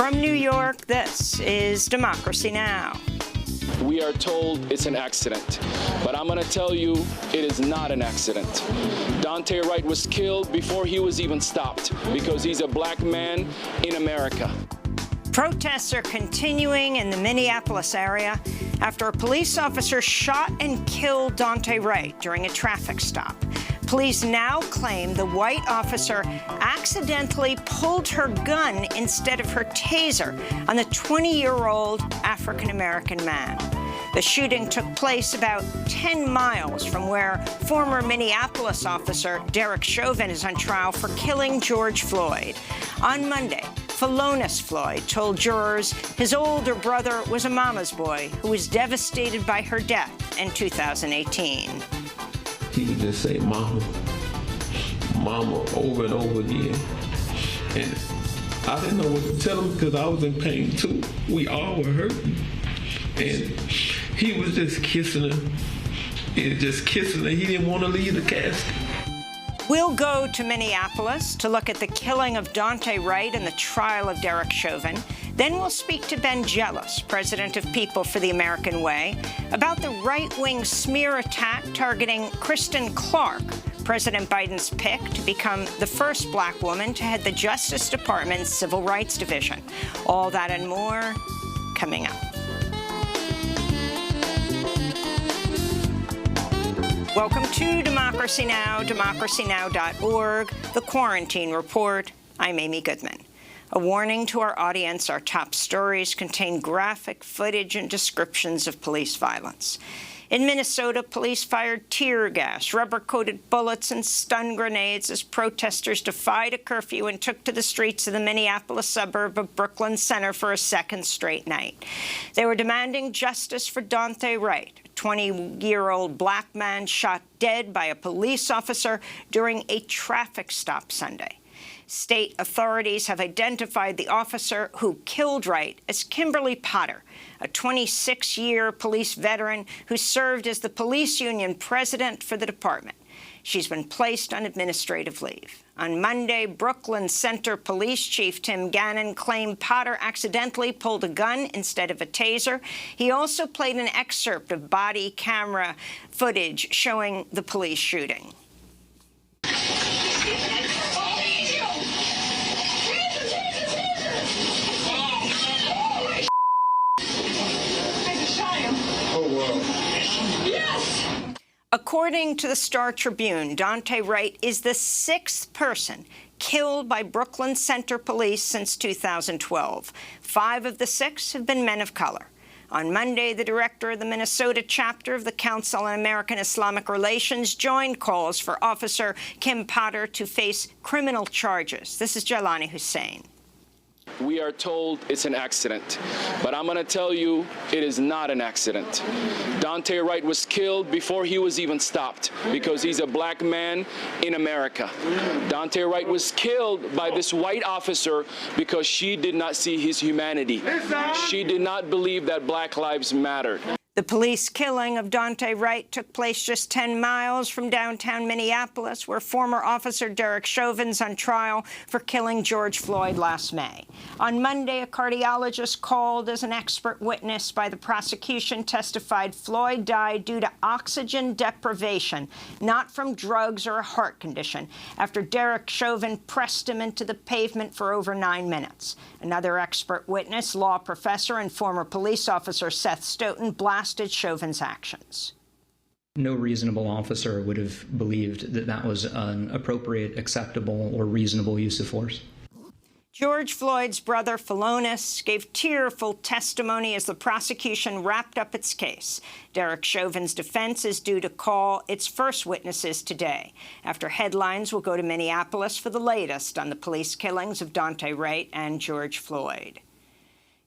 From New York, this is Democracy Now! We are told it's an accident, but I'm going to tell you it is not an accident. Daunte Wright was killed before he was even stopped because he's a black man in America. Protests are continuing in the Minneapolis area after a police officer shot and killed Daunte Wright during a traffic stop. Police now claim the white officer accidentally pulled her gun instead of her taser on the 20-year-old African-American man. The shooting took place about 10 miles from where former Minneapolis officer Derek Chauvin is on trial for killing George Floyd. On Monday, Philonise Floyd told jurors his older brother was a mama's boy who was devastated by her death in 2018. He would just say, "Mama, Mama," over and over again. And I didn't know what to tell him because I was in pain too. We all were hurting. And he was just kissing her and just kissing her. He didn't want to leave the casket. We'll go to Minneapolis to look at the killing of Daunte Wright and the trial of Derek Chauvin. Then we'll speak to Ben Jealous, president of People for the American Way, about the right-wing smear attack targeting Kristen Clark, President Biden's pick to become the first black woman to head the Justice Department's Civil Rights Division. All that and more coming up. Welcome to Democracy Now!, democracynow.org, The Quarantine Report. I'm Amy Goodman. A warning to our audience, our top stories contain graphic footage and descriptions of police violence. In Minnesota, police fired tear gas, rubber-coated bullets, and stun grenades as protesters defied a curfew and took to the streets of the Minneapolis suburb of Brooklyn Center for a second straight night. They were demanding justice for Daunte Wright, a 20-year-old black man shot dead by a police officer during a traffic stop Sunday. State authorities have identified the officer who killed Wright as Kimberly Potter, a 26-year police veteran who served as the police union president for the department. She's been placed on administrative leave. On Monday, Brooklyn Center Police Chief Tim Gannon claimed Potter accidentally pulled a gun instead of a taser. He also played an excerpt of body camera footage showing the police shooting. According to the Star Tribune, Daunte Wright is the 6th person killed by Brooklyn Center Police since 2012. 5 of the 6 have been men of color. On Monday, the director of the Minnesota chapter of the Council on American Islamic Relations joined calls for Officer Kim Potter to face criminal charges. This is Jelani Hussein. We are told it's an accident, but I'm going to tell you it is not an accident. Daunte Wright was killed before he was even stopped because he's a black man in America. Daunte Wright was killed by this white officer because she did not see his humanity. She did not believe that black lives mattered. The police killing of Daunte Wright took place just 10 miles from downtown Minneapolis, where former officer Derek Chauvin's on trial for killing George Floyd last May. On Monday, a cardiologist called as an expert witness by the prosecution testified Floyd died due to oxygen deprivation, not from drugs or a heart condition, after Derek Chauvin pressed him into the pavement for over 9 minutes. Another expert witness, law professor and former police officer Seth Stoughton, blasted Chauvin's actions. No reasonable officer would have believed that that was an appropriate, acceptable, or reasonable use of force. George Floyd's brother, Philonise, gave tearful testimony as the prosecution wrapped up its case. Derek Chauvin's defense is due to call its first witnesses today. After headlines, we'll go to Minneapolis for the latest on the police killings of Daunte Wright and George Floyd.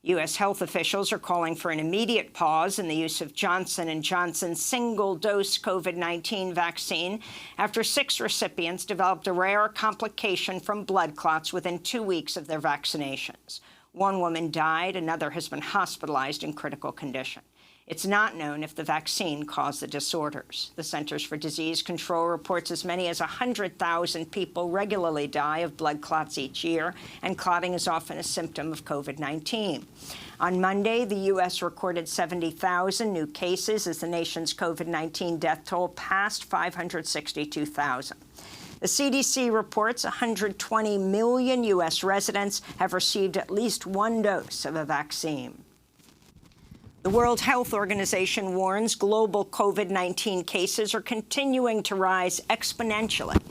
U.S. health officials are calling for an immediate pause in the use of Johnson & Johnson's single-dose COVID-19 vaccine after 6 recipients developed a rare complication from blood clots within 2 weeks of their vaccinations. 1 woman died. Another has been hospitalized in critical condition. It's not known if the vaccine caused the disorders. The Centers for Disease Control reports as many as 100,000 people regularly die of blood clots each year, and clotting is often a symptom of COVID-19. On Monday, the U.S. recorded 70,000 new cases as the nation's COVID-19 death toll passed 562,000. The CDC reports 120 million U.S. residents have received at least one dose of a vaccine. The World Health Organization warns global COVID-19 cases are continuing to rise exponentially,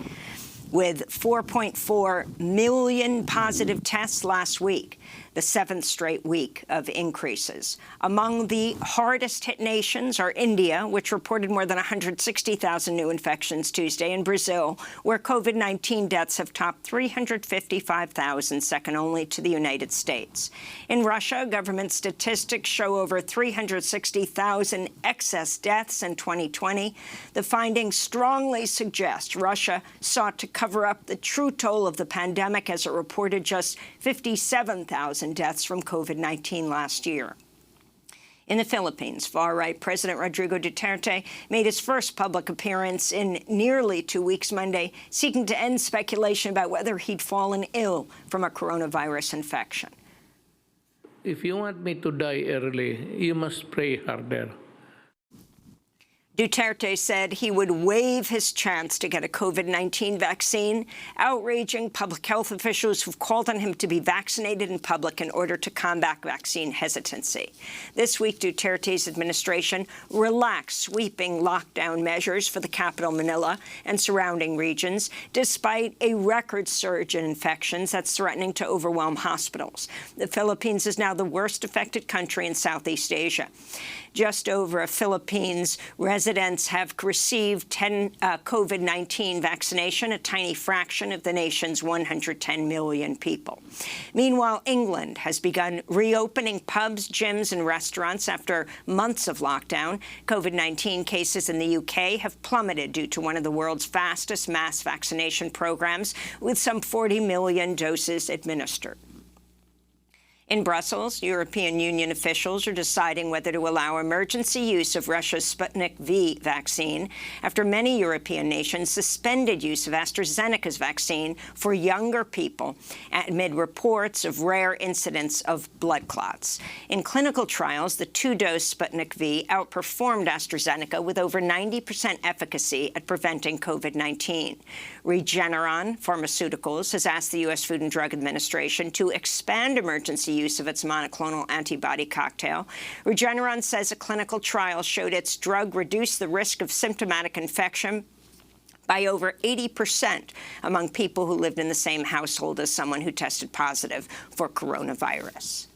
with 4.4 million positive tests last week, the 7th straight week of increases. Among the hardest-hit nations are India, which reported more than 160,000 new infections Tuesday, and Brazil, where COVID-19 deaths have topped 355,000, second only to the United States. In Russia, government statistics show over 360,000 excess deaths in 2020. The findings strongly suggest Russia sought to cover up the true toll of the pandemic, as it reported just 57,000 deaths from COVID-19 last year. In the Philippines, far-right President Rodrigo Duterte made his first public appearance in nearly 2 weeks Monday, seeking to end speculation about whether he'd fallen ill from a coronavirus infection. If you want me to die early, you must pray harder. Duterte said he would waive his chance to get a COVID-19 vaccine, outraging public health officials who've called on him to be vaccinated in public in order to combat vaccine hesitancy. This week, Duterte's administration relaxed sweeping lockdown measures for the capital, Manila, and surrounding regions, despite a record surge in infections that's threatening to overwhelm hospitals. The Philippines is now the worst affected country in Southeast Asia. Just over a Philippines residents have received 10 COVID-19 vaccination, a tiny fraction of the nation's 110 million people. Meanwhile, England has begun reopening pubs, gyms, and restaurants after months of lockdown. COVID-19 cases in the UK have plummeted due to one of the world's fastest mass vaccination programs, with some 40 million doses administered. In Brussels, European Union officials are deciding whether to allow emergency use of Russia's Sputnik V vaccine after many European nations suspended use of AstraZeneca's vaccine for younger people amid reports of rare incidents of blood clots. In clinical trials, the two-dose Sputnik V outperformed AstraZeneca with over 90% efficacy at preventing COVID-19. Regeneron Pharmaceuticals has asked the U.S. Food and Drug Administration to expand emergency use of its monoclonal antibody cocktail. Regeneron says a clinical trial showed its drug reduced the risk of symptomatic infection by over 80% among people who lived in the same household as someone who tested positive for coronavirus.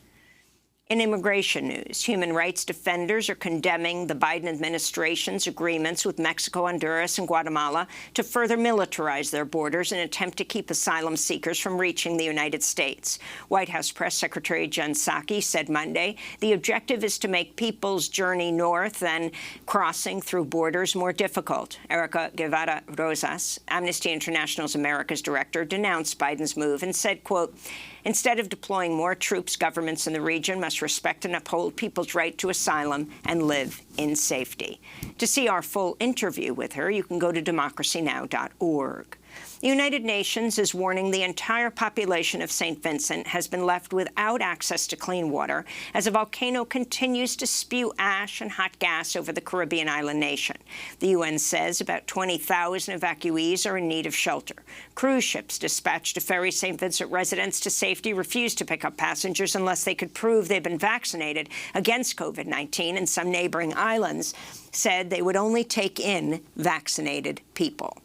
In immigration news, human rights defenders are condemning the Biden administration's agreements with Mexico, Honduras, and Guatemala to further militarize their borders in an attempt to keep asylum seekers from reaching the United States. White House Press Secretary Jen Psaki said Monday the objective is to make people's journey north and crossing through borders more difficult. Erica Guevara Rosas, Amnesty International's America's director, denounced Biden's move and said, quote, "Instead of deploying more troops, governments in the region must respect and uphold people's right to asylum and live in safety." To see our full interview with her, you can go to democracynow.org. The United Nations is warning the entire population of St. Vincent has been left without access to clean water as a volcano continues to spew ash and hot gas over the Caribbean island nation. The UN says about 20,000 evacuees are in need of shelter. Cruise ships dispatched to ferry St. Vincent residents to safety refused to pick up passengers unless they could prove they've been vaccinated against COVID-19, and some neighboring islands said they would only take in vaccinated people.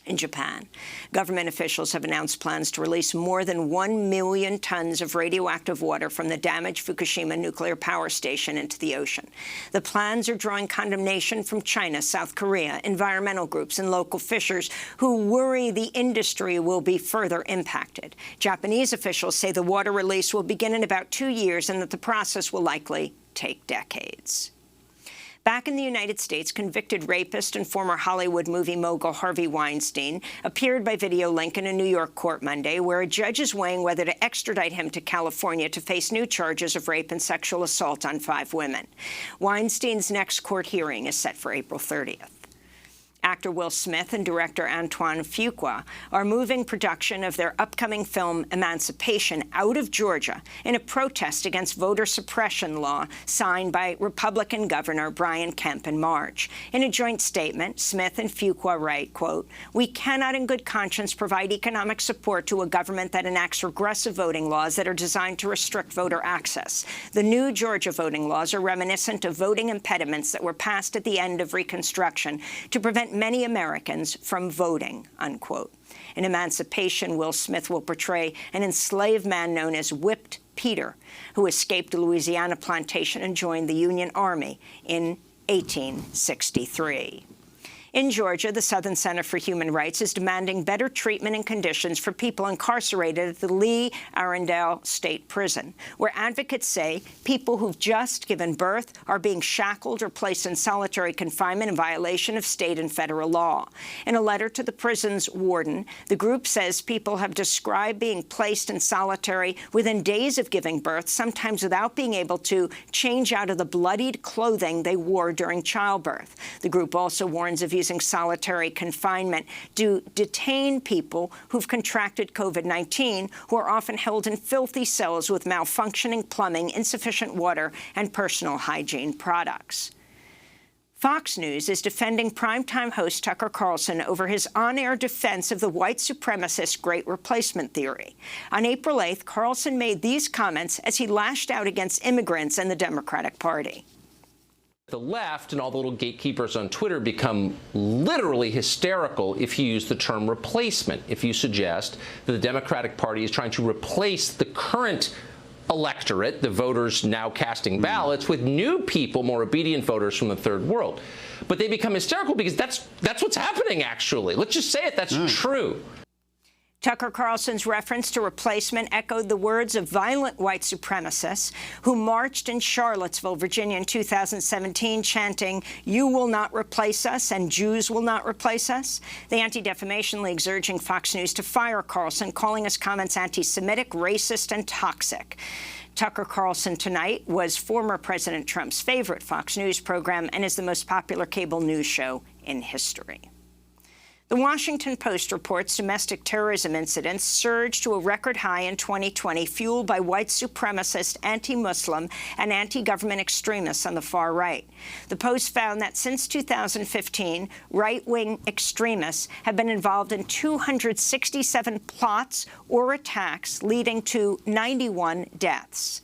In Japan, government officials have announced plans to release more than 1 million tons of radioactive water from the damaged Fukushima nuclear power station into the ocean. The plans are drawing condemnation from China, South Korea, environmental groups, and local fishers who worry the industry will be further impacted. Japanese officials say the water release will begin in about 2 years and that the process will likely take decades. Back in the United States, convicted rapist and former Hollywood movie mogul Harvey Weinstein appeared by video link in a New York court Monday, where a judge is weighing whether to extradite him to California to face new charges of rape and sexual assault on 5 women. Weinstein's next court hearing is set for April 30th. Actor Will Smith and director Antoine Fuqua are moving production of their upcoming film Emancipation out of Georgia in a protest against voter suppression law signed by Republican Governor Brian Kemp in March. In a joint statement, Smith and Fuqua write, quote, "We cannot in good conscience provide economic support to a government that enacts regressive voting laws that are designed to restrict voter access. The new Georgia voting laws are reminiscent of voting impediments that were passed at the end of Reconstruction to prevent many Americans from voting," unquote. In Emancipation, Will Smith will portray an enslaved man known as Whipped Peter, who escaped a Louisiana plantation and joined the Union Army in 1863. In Georgia, the Southern Center for Human Rights is demanding better treatment and conditions for people incarcerated at the Lee Arundel State Prison, where advocates say people who've just given birth are being shackled or placed in solitary confinement in violation of state and federal law. In a letter to the prison's warden, the group says people have described being placed in solitary within days of giving birth, sometimes without being able to change out of the bloodied clothing they wore during childbirth. The group also warns of using solitary confinement to detain people who've contracted COVID-19, who are often held in filthy cells with malfunctioning plumbing, insufficient water, and personal hygiene products. Fox News is defending primetime host Tucker Carlson over his on-air defense of the white supremacist Great Replacement theory. On April 8th, Carlson made these comments as he lashed out against immigrants and the Democratic Party. The left and all the little gatekeepers on Twitter become literally hysterical if you use the term replacement, if you suggest that the Democratic Party is trying to replace the current electorate, the voters now casting ballots, with new people, more obedient voters from the third world. But they become hysterical because that's what's happening, actually. Let's just say it. That's true. Tucker Carlson's reference to replacement echoed the words of violent white supremacists who marched in Charlottesville, Virginia in 2017, chanting, "You will not replace us and Jews will not replace us." The Anti-Defamation League's urging Fox News to fire Carlson, calling his comments anti-Semitic, racist, and toxic. Tucker Carlson tonight was former President Trump's favorite Fox News program and is the most popular cable news show in history. The Washington Post reports domestic terrorism incidents surged to a record high in 2020, fueled by white supremacist, anti-Muslim, and anti-government extremists on the far right. The Post found that since 2015, right-wing extremists have been involved in 267 plots or attacks, leading to 91 deaths.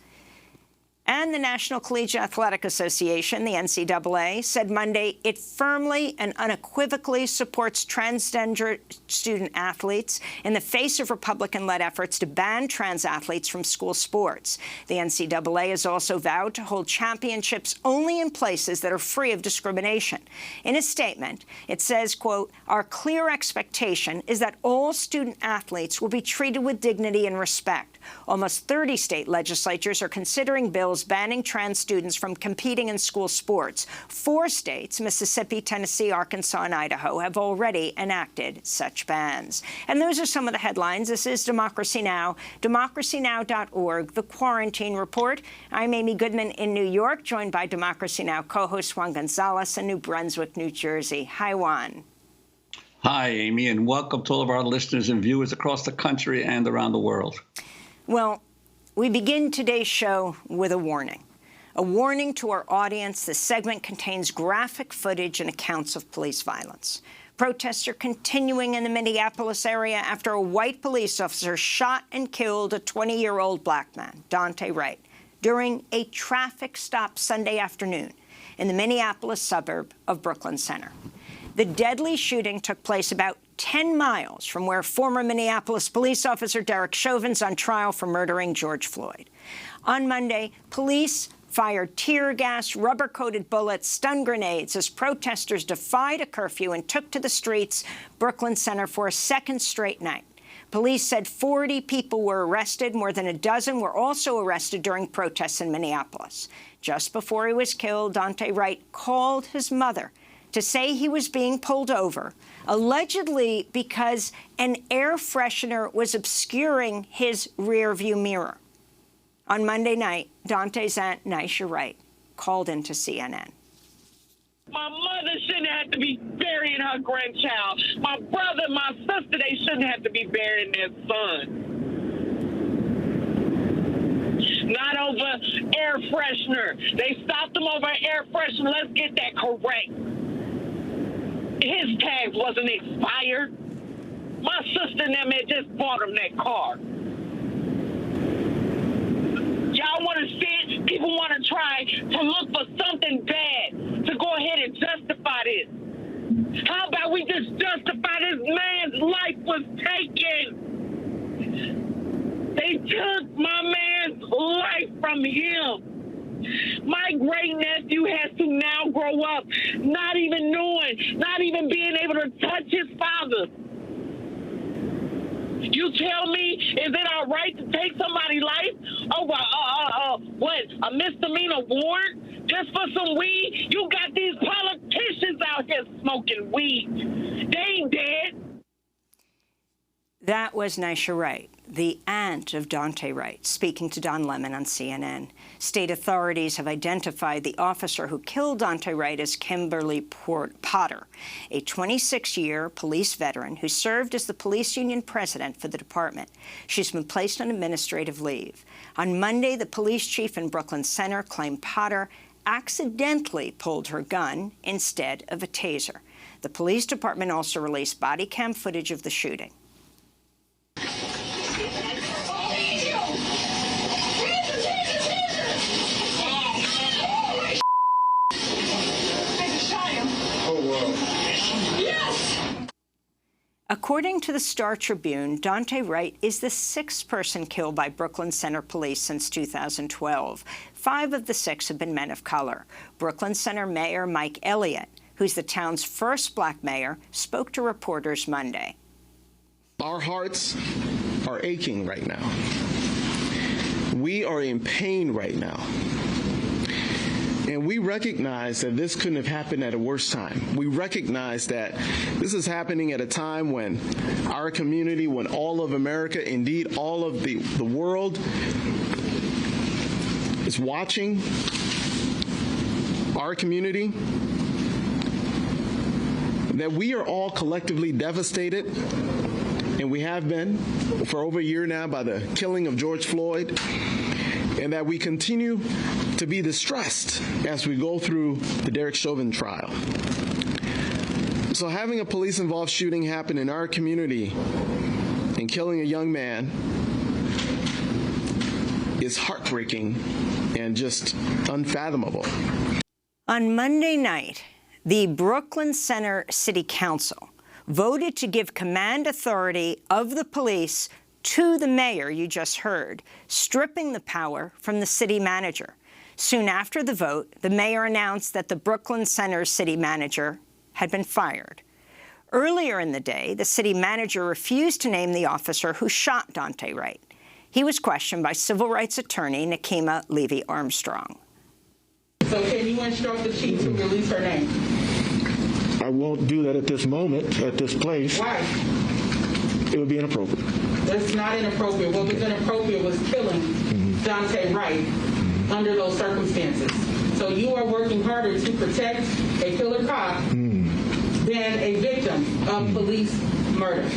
And the National Collegiate Athletic Association, the NCAA, said Monday it firmly and unequivocally supports transgender student athletes in the face of Republican-led efforts to ban trans athletes from school sports. The NCAA has also vowed to hold championships only in places that are free of discrimination. In a statement, it says, quote, "Our clear expectation is that all student athletes will be treated with dignity and respect. Almost 30 state legislatures are considering bills banning trans students from competing in school sports. 4 states, Mississippi, Tennessee, Arkansas, and Idaho, have already enacted such bans." And those are some of the headlines. This is Democracy Now!, democracynow.org, The Quarantine Report. I'm Amy Goodman in New York, joined by Democracy Now! Co-host Juan González in New Brunswick, New Jersey. Hi, Juan. Hi, Amy, and welcome to all of our listeners and viewers across the country and around the world. Well, we begin today's show with a warning. A warning to our audience: this segment contains graphic footage and accounts of police violence. Protests are continuing in the Minneapolis area after a white police officer shot and killed a 20-year-old black man, Dante Wright, during a traffic stop Sunday afternoon in the Minneapolis suburb of Brooklyn Center. The deadly shooting took place about 10 miles from where former Minneapolis police officer Derek Chauvin's on trial for murdering George Floyd. On Monday, police fired tear gas, rubber-coated bullets, stun grenades as protesters defied a curfew and took to the streets, Brooklyn Center, for a second straight night. Police said 40 people were arrested. More than a dozen were also arrested during protests in Minneapolis. Just before he was killed, Daunte Wright called his mother to say he was being pulled over, allegedly because an air freshener was obscuring his rearview mirror. On Monday night, Daunte's aunt, Nisha Wright, called into CNN. My mother shouldn't have to be burying her grandchild. My brother, my sister, they shouldn't have to be burying their son. Not over air freshener. They stopped him over air freshener. Let's get that correct. His tag wasn't expired. My sister and them had just bought him that car. Y'all want to see it? People want to try to look for something bad to go ahead and justify this. How about we just justify this man's life was taken? They took my man's life from him. My great-nephew has to now grow up not even knowing, not even being able to touch his father. You tell me, is it our right to take somebody's life over a misdemeanor warrant just for some weed? You got these politicians out here smoking weed. They ain't dead. That was Nisha Wright, the aunt of Daunte Wright, speaking to Don Lemon on CNN. State authorities have identified the officer who killed Daunte Wright as Kimberly Potter, a 26-year police veteran who served as the police union president for the department. She's been placed on administrative leave. On Monday, the police chief in Brooklyn Center claimed Potter accidentally pulled her gun instead of a taser. The police department also released body cam footage of the shooting. According to the Star Tribune, Daunte Wright is the sixth person killed by Brooklyn Center police since 2012. 5 of the 6 have been men of color. Brooklyn Center Mayor Mike Elliott, who's the town's first black mayor, spoke to reporters Monday. Our hearts are aching right now. We are in pain right now. And we recognize that this couldn't have happened at a worse time. We recognize that this is happening at a time when our community, when all of America, indeed all of the world, is watching our community, that we are all collectively devastated, and we have been for over a year now by the killing of George Floyd, and that we continue to be distressed as we go through the Derek Chauvin trial. So having a police-involved shooting happen in our community and killing a young man is heartbreaking and just unfathomable. On Monday night, the Brooklyn Center City Council voted to give command authority of the police to the mayor you just heard, stripping the power from the city manager. Soon after the vote, the mayor announced that the Brooklyn Center city manager had been fired. Earlier in the day, the city manager refused to name the officer who shot Daunte Wright. He was questioned by civil rights attorney Nekima Levy-Armstrong. So can you instruct the chief to release her name? I won't do that at this moment, at this place. Why? It would be inappropriate. That's not inappropriate. What was inappropriate was killing Daunte Wright under those circumstances. So you are working harder to protect a killer cop than a victim of police murder.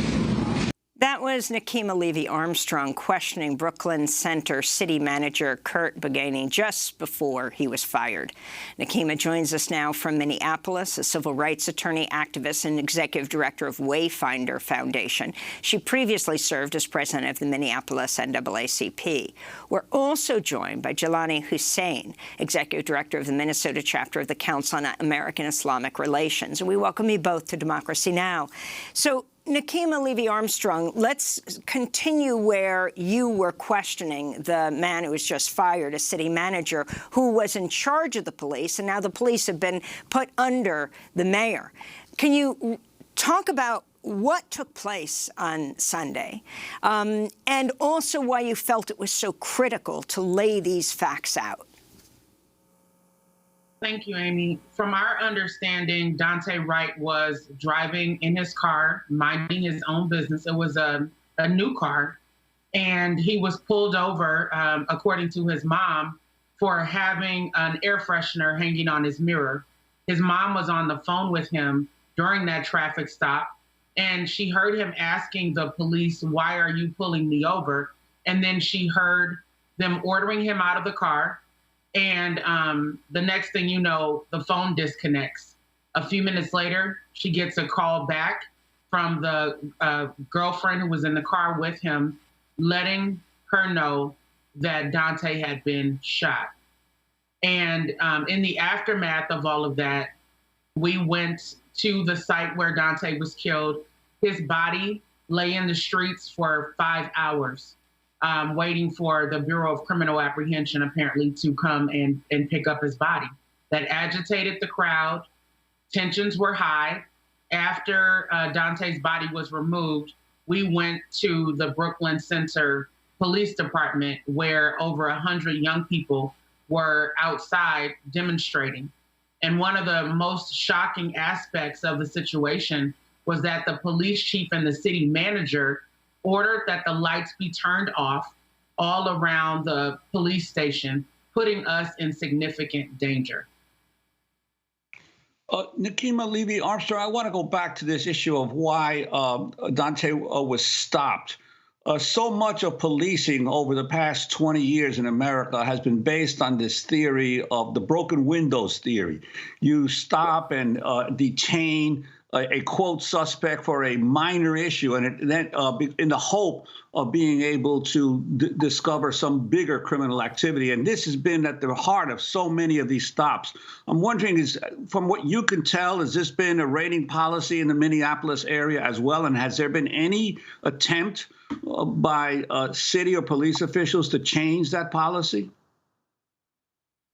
That was Nekima Levy-Armstrong questioning Brooklyn Center City Manager Kurt Boganey just before he was fired. Nekima joins us now from Minneapolis, a civil rights attorney, activist, and executive director of Wayfinder Foundation. She previously served as president of the Minneapolis NAACP. We're also joined by Jelani Hussein, executive director of the Minnesota chapter of the Council on American Islamic Relations. And we welcome you both to Democracy Now! So, Nekima Levy-Armstrong, let's continue where you were questioning the man who was just fired, a city manager who was in charge of the police, and now the police have been put under the mayor. Can you talk about what took place on Sunday, and also why you felt it was so critical to lay these facts out. Thank you, Amy. From our understanding, Daunte Wright was driving in his car, minding his own business. It was a new car, and he was pulled over, according to his mom, for having an air freshener hanging on his mirror. His mom was on the phone with him during that traffic stop, and she heard him asking the police, "Why are you pulling me over?" And then she heard them ordering him out of the car. And the next thing you know, the phone disconnects. A few minutes later, she gets a call back from the girlfriend who was in the car with him, letting her know that Daunte had been shot. And in the aftermath of all of that, we went to the site where Daunte was killed. His body lay in the streets for 5 hours, waiting for the Bureau of Criminal Apprehension apparently to come and pick up his body. That agitated the crowd. Tensions were high. After Daunte's body was removed, we went to the Brooklyn Center Police Department, where over 100 young people were outside demonstrating. And one of the most shocking aspects of the situation was that the police chief and the city manager ordered that the lights be turned off all around the police station, putting us in significant danger. Nakima Levy-Armstrong, I want to go back to this issue of why Daunte was stopped. So much of policing over the past 20 years in America has been based on this theory of the broken windows theory. You stop and detain a quote suspect for a minor issue, and then in the hope of being able to discover some bigger criminal activity. And this has been at the heart of so many of these stops. I'm wondering, from what you can tell, has this been a raiding policy in the Minneapolis area as well? And has there been any attempt by city or police officials to change that policy?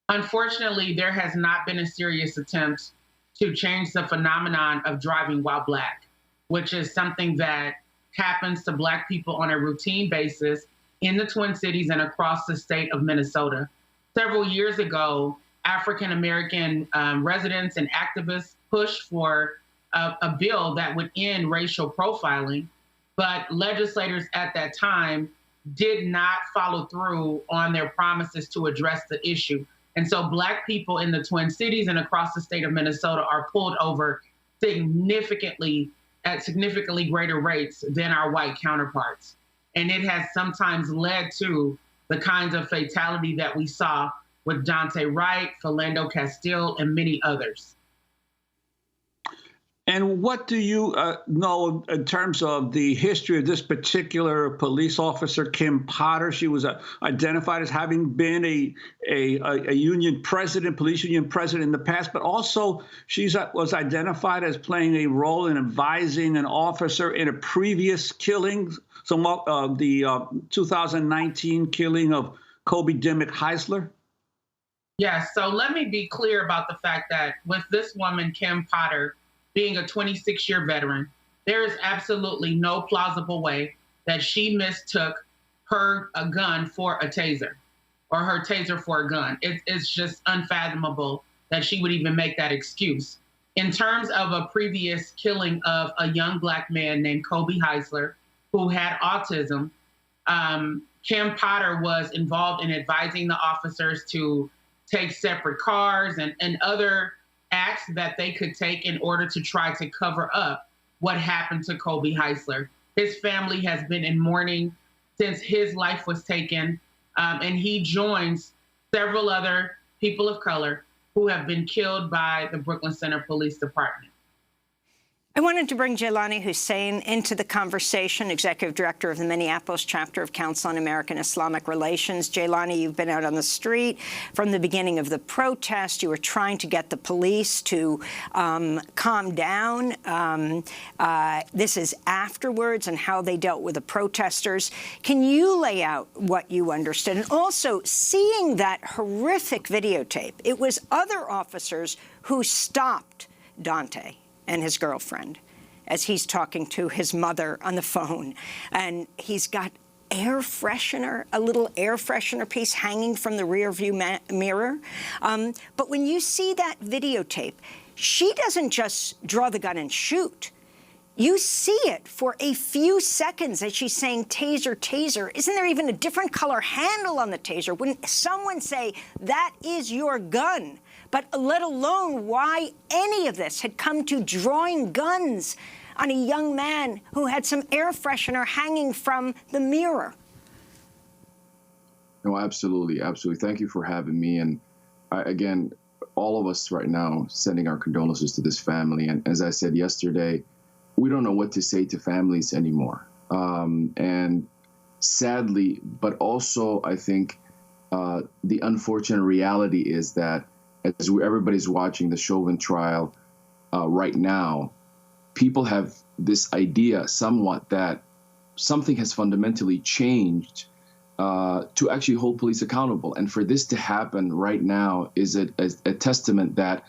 Unfortunately, there has not been a serious attempt to change the phenomenon of driving while Black, which is something that happens to Black people on a routine basis in the Twin Cities and across the state of Minnesota. Several years ago, African-American residents and activists pushed for a bill that would end racial profiling, but legislators at that time did not follow through on their promises to address the issue. And so Black people in the Twin Cities and across the state of Minnesota are pulled over significantly at significantly greater rates than our white counterparts. And it has sometimes led to the kinds of fatality that we saw with Daunte Wright, Philando Castile, and many others. And what do you know in terms of the history of this particular police officer, Kim Potter? She was identified as having been a union president, police union president in the past, but also she was identified as playing a role in advising an officer in a previous killing, the 2019 killing of Kobe Dimmick Heisler. Yes, so let me be clear about the fact that with this woman, Kim Potter, being a 26-year veteran, there is absolutely no plausible way that she mistook her gun for a taser or her taser for a gun. It's just unfathomable that she would even make that excuse. In terms of a previous killing of a young Black man named Kobe Heisler, who had autism, Kim Potter was involved in advising the officers to take separate cars and other acts that they could take in order to try to cover up what happened to Kobe Heisler. His family has been in mourning since his life was taken, and he joins several other people of color who have been killed by the Brooklyn Center Police Department. I wanted to bring Jaylani Hussein into the conversation, Executive Director of the Minneapolis Chapter of Council on American Islamic Relations. Jaylani, you've been out on the street from the beginning of the protest. You were trying to get the police to calm down. This is afterwards and how they dealt with the protesters. Can you lay out what you understood? And also, seeing that horrific videotape, it was other officers who stopped Daunte and his girlfriend as he's talking to his mother on the phone. And he's got air freshener, a little air freshener piece hanging from the rearview mirror. But when you see that videotape, she doesn't just draw the gun and shoot. You see it for a few seconds as she's saying, taser, taser. Isn't there even a different color handle on the taser? Wouldn't someone say, that is your gun? But let alone why any of this had come to drawing guns on a young man who had some air freshener hanging from the mirror. No, absolutely, absolutely. Thank you for having me. And again, all of us right now sending our condolences to this family. And as I said yesterday, we don't know what to say to families anymore. And sadly, but also I think the unfortunate reality is that as everybody's watching the Chauvin trial right now, people have this idea somewhat that something has fundamentally changed to actually hold police accountable. And for this to happen right now is a testament that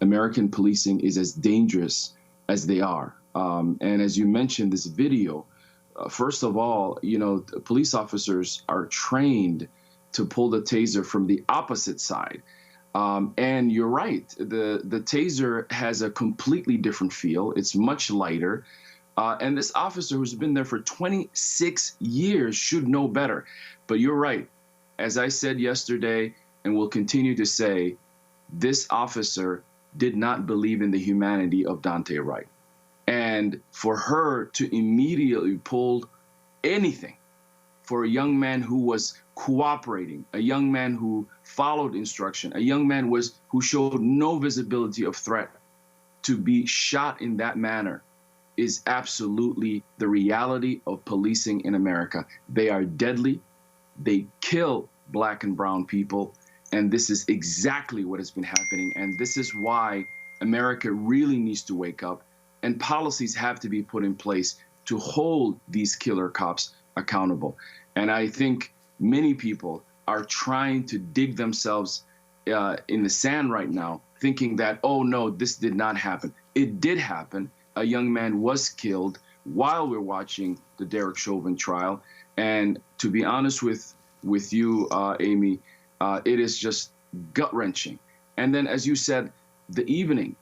American policing is as dangerous as they are. And as you mentioned, this video, first of all, you know, police officers are trained to pull the taser from the opposite side. And you're right, the taser has a completely different feel. It's much lighter. And this officer who's been there for 26 years should know better. But you're right. As I said yesterday, and will continue to say, this officer did not believe in the humanity of Daunte Wright. And for her to immediately pull anything for a young man who was cooperating, a young man who followed instruction, a young man who showed no visibility of threat, to be shot in that manner is absolutely the reality of policing in America. They are deadly. They kill Black and brown people. And this is exactly what has been happening. And this is why America really needs to wake up, and policies have to be put in place to hold these killer cops accountable. And I think many people are trying to dig themselves in the sand right now, thinking that, oh, no, this did not happen. It did happen. A young man was killed while we're watching the Derek Chauvin trial. And to be honest with you, Amy, it is just gut-wrenching. And then, as you said, the evening,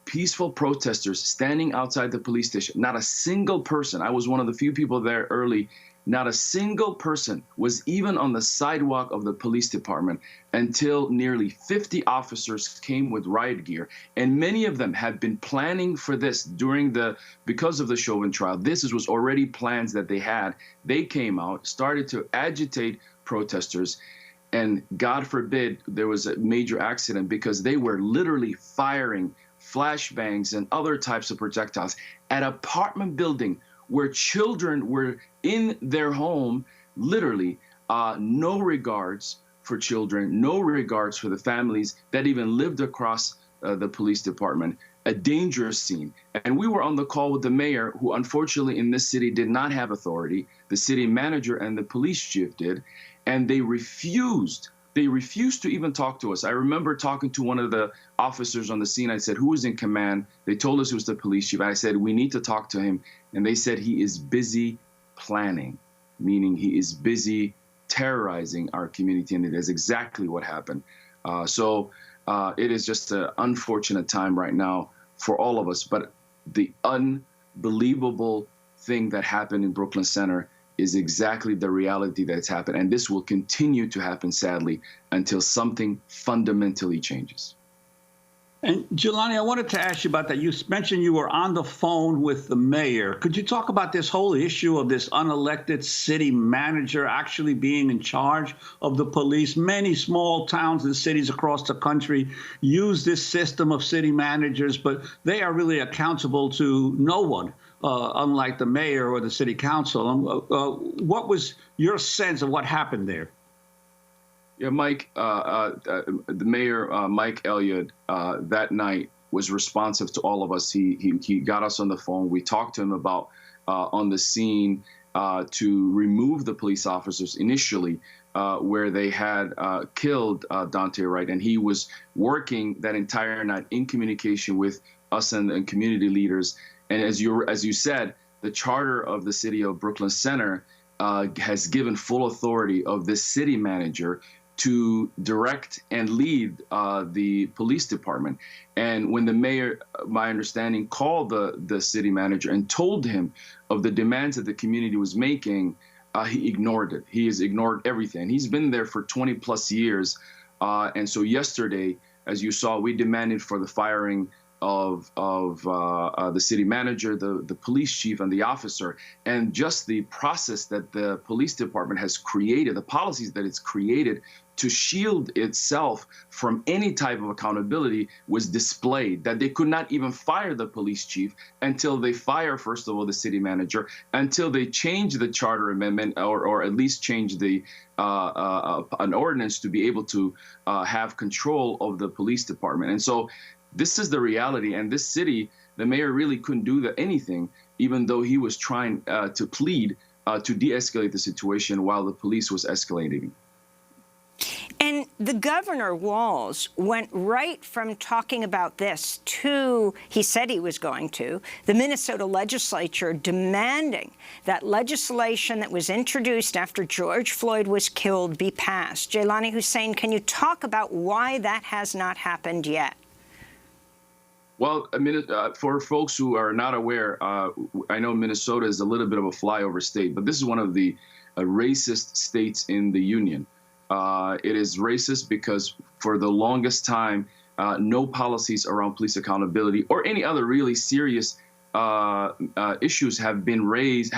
peaceful protesters standing outside the police station, not a single person, I was one of the few people there early, not a single person was even on the sidewalk of the police department until nearly 50 officers came with riot gear. And many of them had been planning for this because of the Chauvin trial. This was already plans that they had. They came out, started to agitate protesters, and God forbid there was a major accident because they were literally firing flashbangs and other types of projectiles at an apartment building where children were in their home, literally, no regards for children, no regards for the families that even lived across the police department, a dangerous scene. And we were on the call with the mayor, who unfortunately in this city did not have authority. The city manager and the police chief did, and they refused to even talk to us. I remember talking to one of the officers on the scene. I said, who is in command? They told us it was the police chief. I said, we need to talk to him. And they said he is busy planning, meaning he is busy terrorizing our community. And it is exactly what happened. So it is just an unfortunate time right now for all of us. But the unbelievable thing that happened in Brooklyn Center is exactly the reality that's happened. And this will continue to happen, sadly, until something fundamentally changes. And Jelani, I wanted to ask you about that. You mentioned you were on the phone with the mayor. Could you talk about this whole issue of this unelected city manager actually being in charge of the police? Many small towns and cities across the country use this system of city managers, but they are really accountable to no one. Unlike the mayor or the city council. What was your sense of what happened there? Yeah, Mike, the mayor, Mike Elliott, that night was responsive to all of us. He got us on the phone. We talked to him about on the scene to remove the police officers initially where they had killed Daunte Wright. And he was working that entire night in communication with us and community leaders. And as you said, the charter of the city of Brooklyn Center has given full authority of the city manager to direct and lead the police department. And when the mayor, my understanding, called the city manager and told him of the demands that the community was making, he ignored it. He has ignored everything. He's been there for 20 plus years. And so yesterday, as you saw, we demanded for the firing of the city manager, the police chief, and the officer. And just the process that the police department has created, the policies that it's created to shield itself from any type of accountability was displayed, that they could not even fire the police chief until they fire, first of all, the city manager, until they change the charter amendment or at least change the an ordinance to be able to have control of the police department. And so this is the reality. And this city, the mayor really couldn't do anything, even though he was trying to plead to de-escalate the situation while the police was escalating. And the governor, Walz, went right from talking about this to, he said he was going to, the Minnesota legislature demanding that legislation that was introduced after George Floyd was killed be passed. Jaylani Hussein, can you talk about why that has not happened yet? Well, for folks who are not aware, I know Minnesota is a little bit of a flyover state, but this is one of the racist states in the union. It is racist because for the longest time, no policies around police accountability or any other really serious issues have been raised,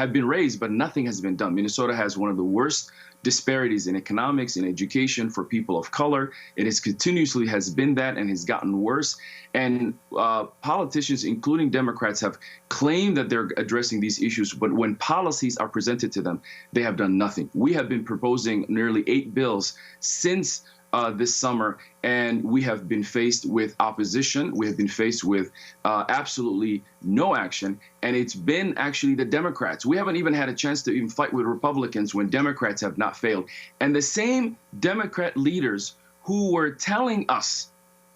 but nothing has been done. Minnesota has one of the worst disparities in economics, in education for people of color. It has continuously has been that and has gotten worse. And politicians, including Democrats, have claimed that they're addressing these issues, but when policies are presented to them, they have done nothing. We have been proposing nearly 8 bills since this summer, and we have been faced with opposition. We have been faced with absolutely no action, and it's been actually the Democrats. We haven't even had a chance to even fight with Republicans when Democrats have not failed. And the same Democrat leaders who were telling us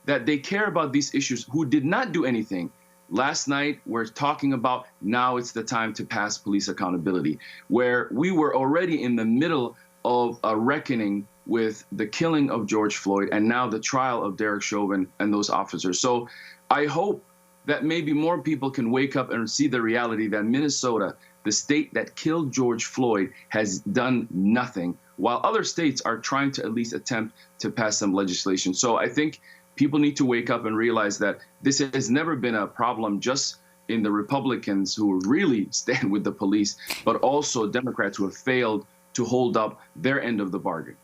that they care about these issues, who did not do anything, last night we're talking about now it's the time to pass police accountability, where we were already in the middle of a reckoning with the killing of George Floyd and now the trial of Derek Chauvin and those officers. So I hope that maybe more people can wake up and see the reality that Minnesota, the state that killed George Floyd, has done nothing, while other states are trying to at least attempt to pass some legislation. So I think people need to wake up and realize that this has never been a problem just in the Republicans who really stand with the police, but also Democrats who have failed to hold up their end of the bargain.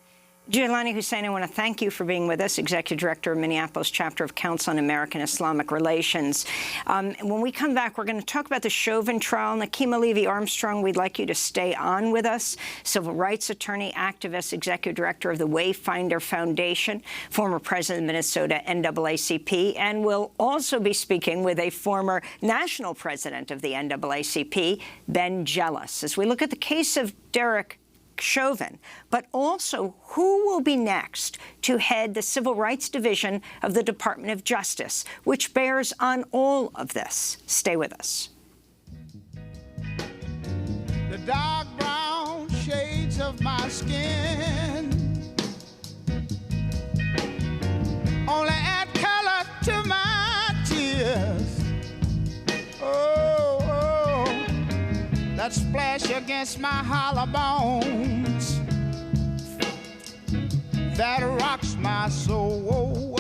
Jaylani Hussein, I want to thank you for being with us, Executive Director of Minneapolis Chapter of Council on American Islamic Relations. When we come back, we're going to talk about the Chauvin trial. Nakima Levy-Armstrong, we'd like you to stay on with us. Civil rights attorney, activist, Executive Director of the Wayfinder Foundation, former president of Minnesota NAACP, and we'll also be speaking with a former national president of the NAACP, Ben Jealous, as we look at the case of Derek Chauvin, but also who will be next to head the Civil Rights Division of the Department of Justice, which bears on all of this. Stay with us. The dark brown shades of my skin only add color to my tears. That splash against my hollow bones that rocks my soul.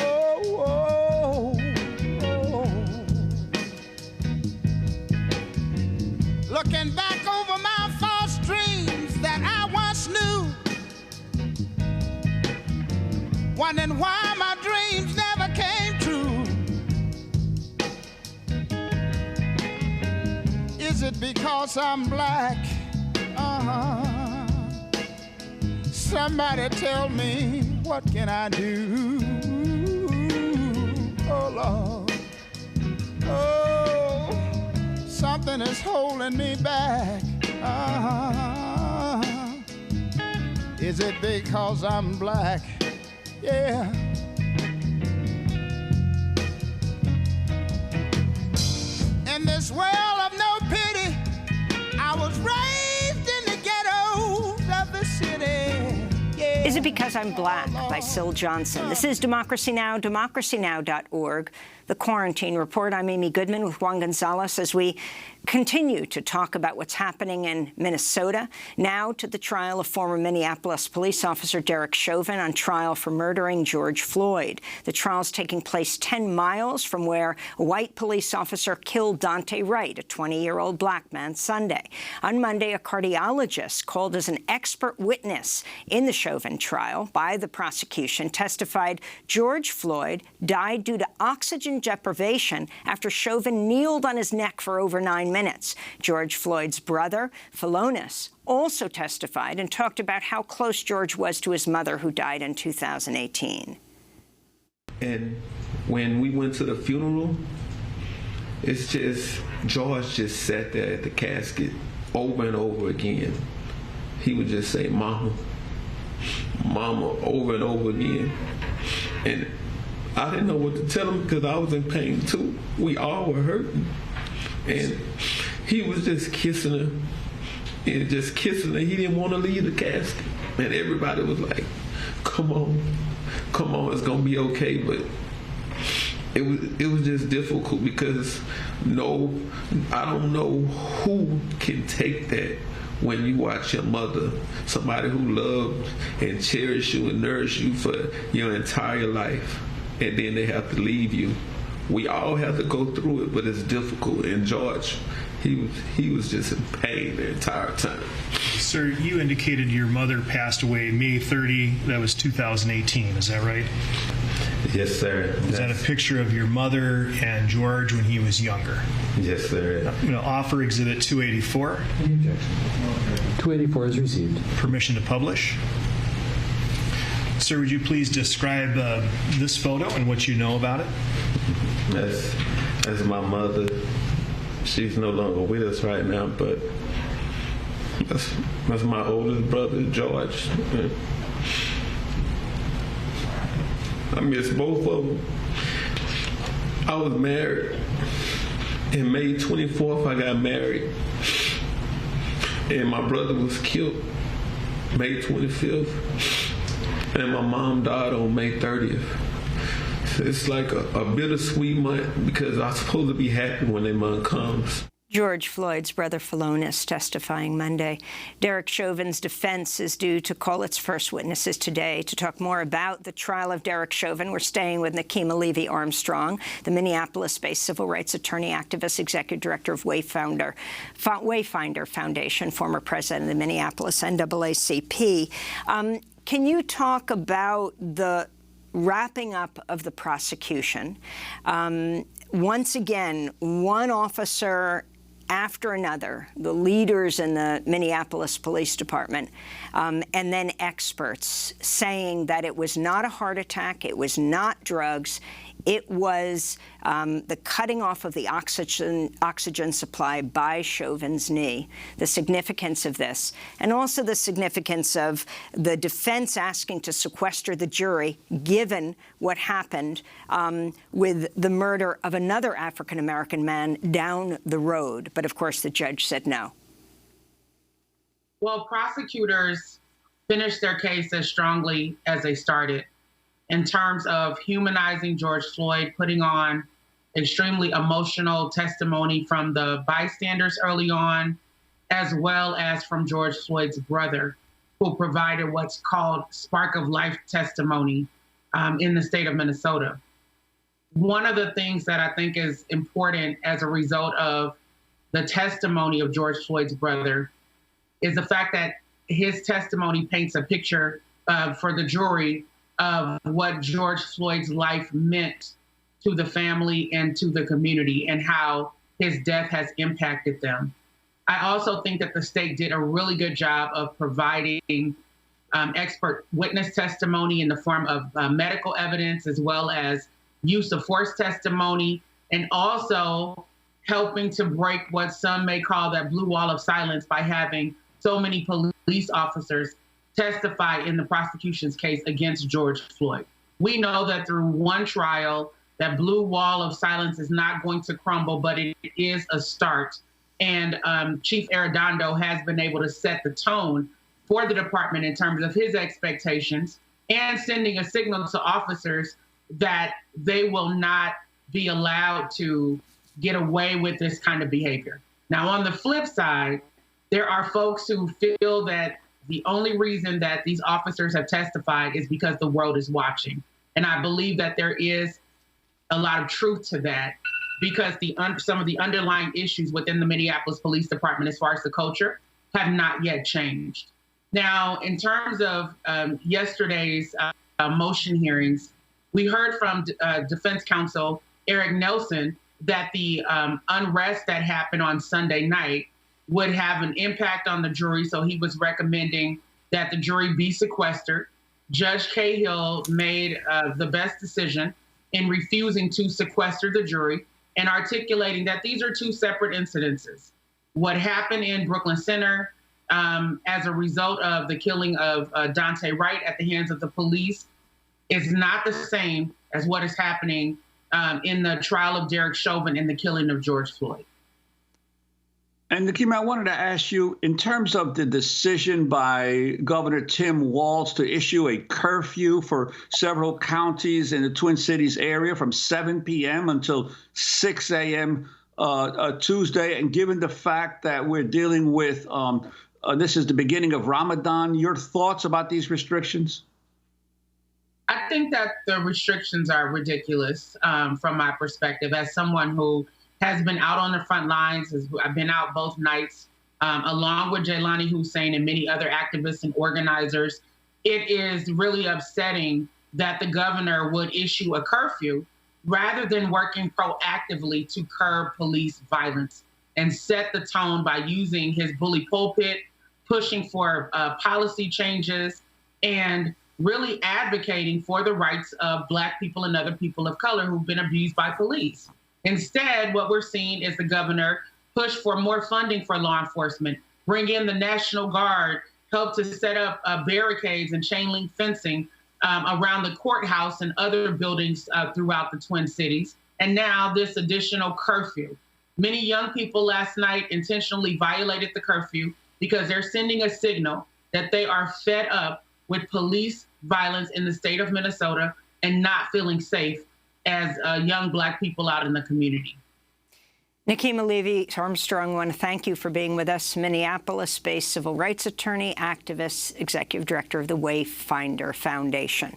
Looking back over my false dreams that I once knew, wondering why my dreams never came true. Is it because I'm black? Somebody tell me, what can I do? Oh, Lord. Oh, something is holding me back. Is it because I'm black? Yeah. In this world of Is It Because I'm Black by Syl Johnson. This is Democracy Now!, democracynow.org. The Quarantine Report. I'm Amy Goodman with Juan González as we continue to talk about what's happening in Minnesota. Now to the trial of former Minneapolis police officer Derek Chauvin on trial for murdering George Floyd. The trial's taking place 10 miles from where a white police officer killed Daunte Wright, a 20-year-old black man, Sunday. On Monday, a cardiologist called as an expert witness in the Chauvin trial by the prosecution testified George Floyd died due to oxygen deprivation after Chauvin kneeled on his neck for over 9 minutes. George Floyd's brother, Philonis, also testified and talked about how close George was to his mother, who died in 2018. And when we went to the funeral, it's just, George just sat there at the casket over and over again. He would just say, "Mama, Mama," over and over again. And I didn't know what to tell him because I was in pain too. We all were hurting. And he was just kissing her and just kissing her. He didn't want to leave the casket. And everybody was like, come on, it's going to be okay. But it was just difficult because I don't know who can take that when you watch your mother, somebody who loved and cherished you and nourished you for your entire life, and then they have to leave you. We all have to go through it, but it's difficult. And George, he was just in pain the entire time. Sir, you indicated your mother passed away May 30, that was 2018, is that right? Yes, sir. Is that a picture of your mother and George when he was younger? Yes, sir. I'm going to offer Exhibit 284. 284 is received. Permission to publish. Sir, would you please describe this photo and what you know about it? That's my mother. She's no longer with us right now, but that's my oldest brother, George. I miss both of them. I was married. And May 24th, I got married. And my brother was killed May 25th. And my mom died on May 30th. It's like a bittersweet month because I'm supposed to be happy when that month comes. George Floyd's brother Philonis testifying Monday. Derek Chauvin's defense is due to call its first witnesses today. To talk more about the trial of Derek Chauvin, we're staying with Nakima Levy-Armstrong, the Minneapolis-based civil rights attorney, activist, executive director of Wayfinder Foundation, former president of the Minneapolis NAACP. Can you talk about the wrapping up of the prosecution? Once again, one officer after another, the leaders in the Minneapolis Police Department, and then experts saying that it was not a heart attack, it was not drugs, it was the cutting off of the oxygen supply by Chauvin's knee, the significance of this, and also the significance of the defense asking to sequester the jury, given what happened with the murder of another African-American man down the road. But, of course, the judge said no. Well, prosecutors finished their case as strongly as they started, in terms of humanizing George Floyd, putting on extremely emotional testimony from the bystanders early on, as well as from George Floyd's brother, who provided what's called spark of life testimony in the state of Minnesota. One of the things that I think is important as a result of the testimony of George Floyd's brother is the fact that his testimony paints a picture for the jury of what George Floyd's life meant to the family and to the community and how his death has impacted them. I also think that the state did a really good job of providing expert witness testimony in the form of medical evidence, as well as use of force testimony, and also helping to break what some may call that blue wall of silence by having so many police officers testify in the prosecution's case against George Floyd. We know that through one trial, that blue wall of silence is not going to crumble, but it is a start. And Chief Arredondo has been able to set the tone for the department in terms of his expectations, and sending a signal to officers that they will not be allowed to get away with this kind of behavior. Now, on the flip side, there are folks who feel that the only reason that these officers have testified is because the world is watching. And I believe that there is a lot of truth to that, because some of the underlying issues within the Minneapolis Police Department, as far as the culture, have not yet changed. Now, in terms of yesterday's motion hearings, we heard from Defense Counsel Eric Nelson that the unrest that happened on Sunday night would have an impact on the jury, so he was recommending that the jury be sequestered. Judge Cahill made the best decision in refusing to sequester the jury and articulating that these are two separate incidences. What happened in Brooklyn Center as a result of the killing of Dante Wright at the hands of the police is not the same as what is happening in the trial of Derek Chauvin and the killing of George Floyd. And Nikema, I wanted to ask you, in terms of the decision by Governor Tim Walz to issue a curfew for several counties in the Twin Cities area from 7 p.m. until 6 a.m. Tuesday, and given the fact that we're dealing with, this is the beginning of Ramadan, your thoughts about these restrictions? I think that the restrictions are ridiculous from my perspective, as someone who has been out on the front lines. I've been out both nights, along with Jaylani Hussein and many other activists and organizers. It is really upsetting that the governor would issue a curfew rather than working proactively to curb police violence and set the tone by using his bully pulpit, pushing for policy changes, and really advocating for the rights of Black people and other people of color who've been abused by police. Instead, what we're seeing is the governor push for more funding for law enforcement, bring in the National Guard, help to set up barricades and chain link fencing around the courthouse and other buildings throughout the Twin Cities. And now this additional curfew. Many young people last night intentionally violated the curfew because they're sending a signal that they are fed up with police violence in the state of Minnesota and not feeling safe as young Black people out in the community. Nikema Levy-Armstrong, I want to thank you for being with us. Minneapolis-based civil rights attorney, activist, executive director of the Wayfinder Foundation.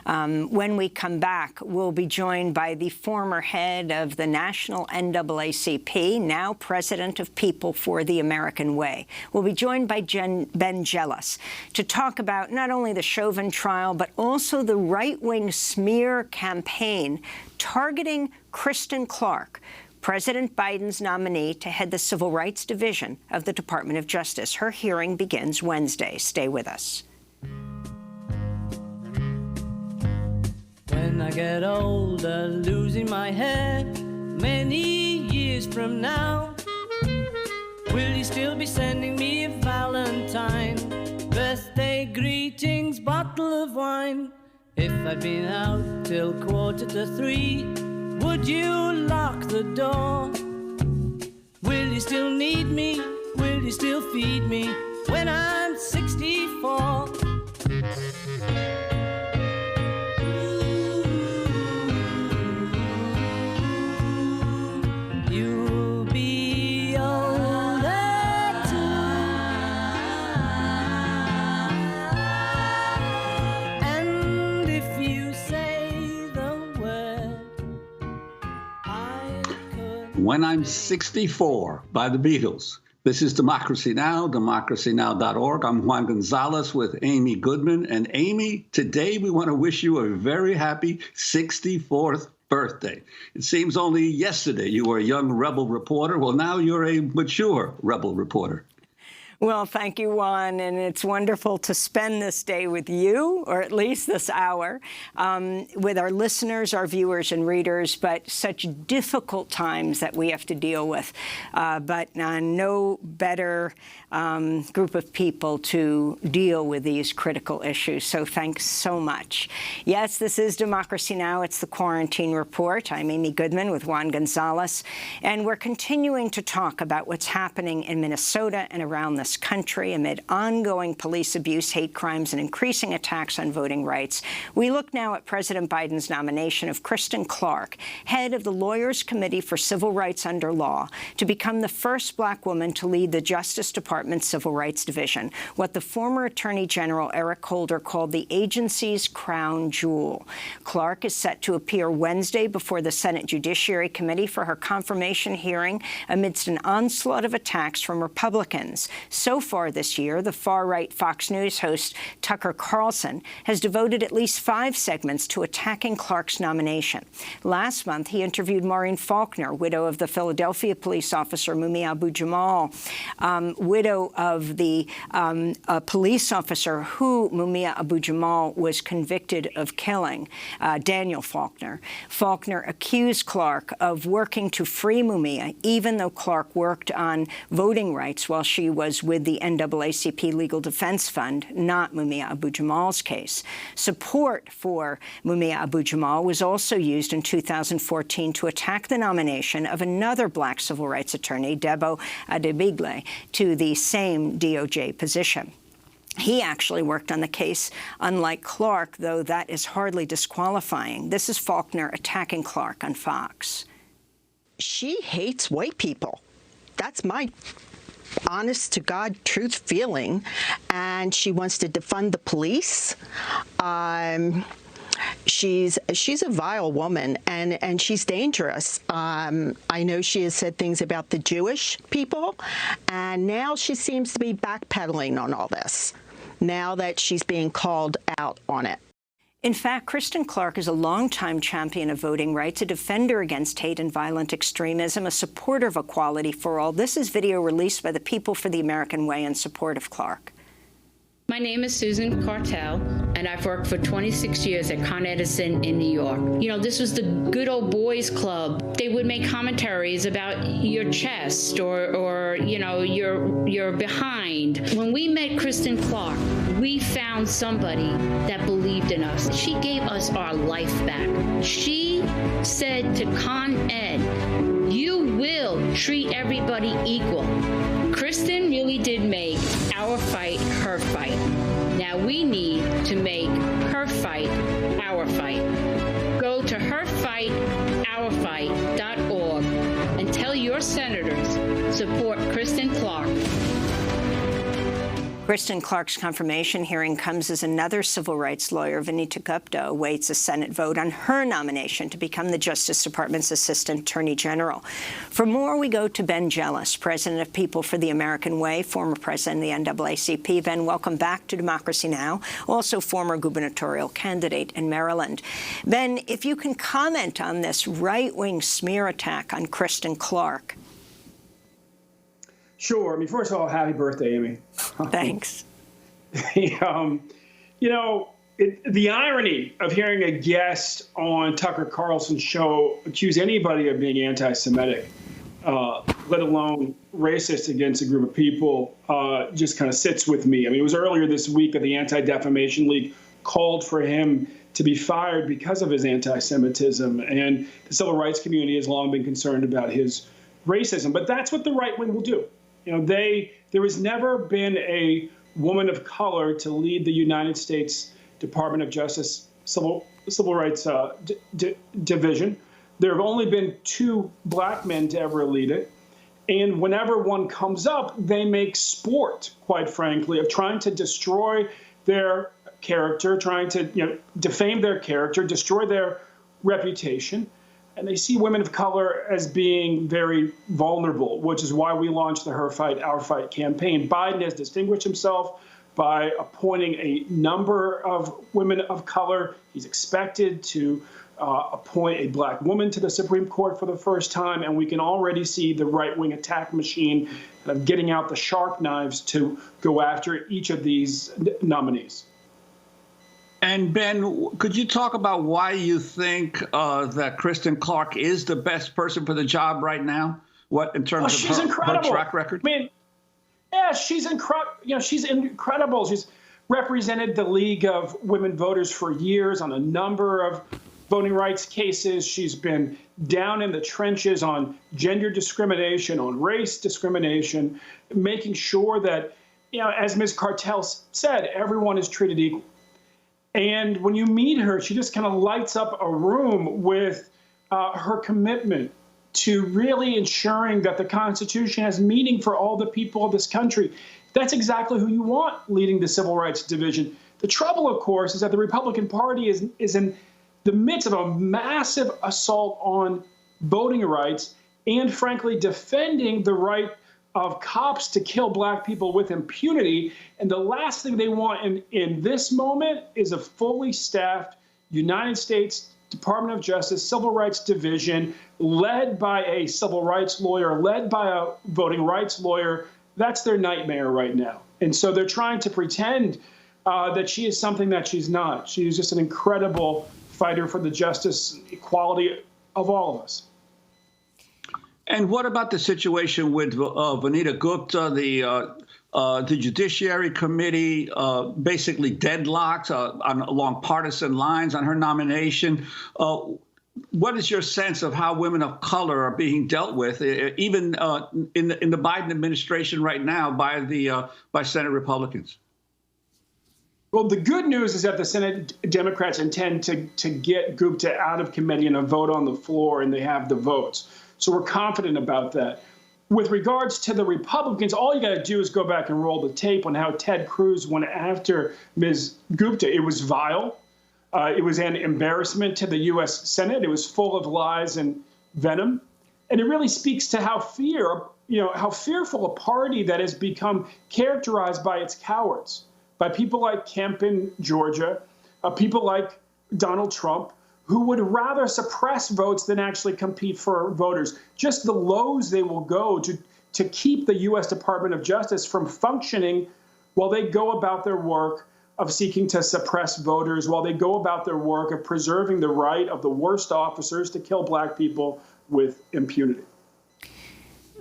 When we come back, we'll be joined by the former head of the National NAACP, now president of People for the American Way. We'll be joined by Ben Jealous to talk about not only the Chauvin trial, but also the right-wing smear campaign targeting Kristen Clark, President Biden's nominee to head the Civil Rights Division of the Department of Justice. Her hearing begins Wednesday. Stay with us. When I get older, losing my head, many years from now, will you still be sending me a Valentine, birthday greetings, bottle of wine? If I'd been out till 2:45, would you lock the door? Will you still need me? Will you still feed me when I'm 64? You'll be older too, and if you say the word, When I'm 64 by the Beatles. This is Democracy Now!, democracynow.org. I'm Juan González with Amy Goodman. And Amy, today we want to wish you a very happy 64th birthday. It seems only yesterday you were a young rebel reporter. Well, now you're a mature rebel reporter. Well, thank you, Juan, and it's wonderful to spend this day with you, or at least this hour, with our listeners, our viewers and readers, but such difficult times that we have to deal with. But no better group of people to deal with these critical issues. So thanks so much. Yes, this is Democracy Now! It's the Quarantine Report. I'm Amy Goodman with Juan González, and we're continuing to talk about what's happening in Minnesota and around the U.S. country amid ongoing police abuse, hate crimes, and increasing attacks on voting rights. We look now at President Biden's nomination of Kristen Clarke, head of the Lawyers Committee for Civil Rights Under Law, to become the first black woman to lead the Justice Department's Civil Rights Division, what the former Attorney General Eric Holder called the agency's crown jewel. Clarke is set to appear Wednesday before the Senate Judiciary Committee for her confirmation hearing amidst an onslaught of attacks from Republicans. So far this year, the far-right Fox News host Tucker Carlson has devoted at least 5 segments to attacking Clarke's nomination. Last month, he interviewed Maureen Faulkner, widow of the Philadelphia police officer Mumia Abu-Jamal, widow of the police officer who Mumia Abu-Jamal was convicted of killing, Daniel Faulkner. Faulkner accused Clarke of working to free Mumia, even though Clarke worked on voting rights while she was with the NAACP Legal Defense Fund, not Mumia Abu-Jamal's case. Support for Mumia Abu-Jamal was also used in 2014 to attack the nomination of another black civil rights attorney, Debo Adebigle, to the same DOJ position. He actually worked on the case, unlike Clarke, though that is hardly disqualifying. This is Faulkner attacking Clarke on Fox. She hates white people. That's my honest-to-God truth feeling. And she wants to defund the police. She's a vile woman, and she's dangerous. I know she has said things about the Jewish people, and now she seems to be backpedaling on all this, now that she's being called out on it. In fact, Kristen Clarke is a longtime champion of voting rights, a defender against hate and violent extremism, a supporter of equality for all. This is video released by the People for the American Way in support of Clarke. My name is Susan Cartel, and I've worked for 26 years at Con Edison in New York. You know, this was the good old boys club. They would make commentaries about your chest or you know, your behind. When we met Kristen Clarke, we found somebody that believed in us. She gave us our life back. She said to Con Ed, you will treat everybody equal. Kristen really did make our fight her fight. Now we need to make her fight our fight. Go to herfightourfight.org and tell your senators, support Kristen Clarke. Kristen Clarke's confirmation hearing comes as another civil rights lawyer, Vanita Gupta, awaits a Senate vote on her nomination to become the Justice Department's Assistant Attorney General. For more, we go to Ben Jealous, president of People for the American Way, former president of the NAACP. Ben, welcome back to Democracy Now!, also former gubernatorial candidate in Maryland. Ben, if you can comment on this right-wing smear attack on Kristen Clarke. Sure. I mean, first of all, happy birthday, Amy. Thanks. You know, the irony of hearing a guest on Tucker Carlson's show accuse anybody of being anti-Semitic, let alone racist against a group of people, just kind of sits with me. I mean, it was earlier this week that the Anti-Defamation League called for him to be fired because of his anti-Semitism, and the civil rights community has long been concerned about his racism. But that's what the right wing will do. You know, there has never been a woman of color to lead the United States Department of Justice Civil Rights Division. There have only been 2 black men to ever lead it. And whenever one comes up, they make sport, quite frankly, of trying to destroy their character, trying to defame their character, destroy their reputation. And they see women of color as being very vulnerable, which is why we launched the Her Fight, Our Fight campaign. Biden has distinguished himself by appointing a number of women of color. He's expected to appoint a black woman to the Supreme Court for the first time, and we can already see the right-wing attack machine kind of getting out the sharp knives to go after each of these nominees. And Ben, could you talk about why you think that Kristen Clarke is the best person for the job right now? What in terms of her track record? I mean, yeah, she's incredible. You know, she's incredible. She's represented the League of Women Voters for years on a number of voting rights cases. She's been down in the trenches on gender discrimination, on race discrimination, making sure that as Ms. Cartel said, everyone is treated equal. And when you meet her, she just kind of lights up a room with her commitment to really ensuring that the Constitution has meaning for all the people of this country. That's exactly who you want leading the Civil Rights Division. The trouble, of course, is that the Republican Party is in the midst of a massive assault on voting rights and, frankly, defending the right of cops to kill black people with impunity. And the last thing they want in this moment is a fully staffed United States Department of Justice Civil Rights Division led by a civil rights lawyer, led by a voting rights lawyer. That's their nightmare right now. And so they're trying to pretend that she is something that she's not. She's just an incredible fighter for the justice and equality of all of us. And what about the situation with Vanita Gupta, the Judiciary Committee basically deadlocked along partisan lines on her nomination? What is your sense of how women of color are being dealt with, even in the Biden administration right now by Senate Republicans? Well, the good news is that the Senate Democrats intend to get Gupta out of committee and a vote on the floor, and they have the votes. So we're confident about that. With regards to the Republicans, all you got to do is go back and roll the tape on how Ted Cruz went after Ms. Gupta. It was vile. It was an embarrassment to the U.S. Senate. It was full of lies and venom. And it really speaks to how fearful a party that has become characterized by its cowards, by people like Kemp in Georgia, people like Donald Trump, who would rather suppress votes than actually compete for voters. Just the lows they will go to keep the U.S. Department of Justice from functioning while they go about their work of seeking to suppress voters, while they go about their work of preserving the right of the worst officers to kill black people with impunity.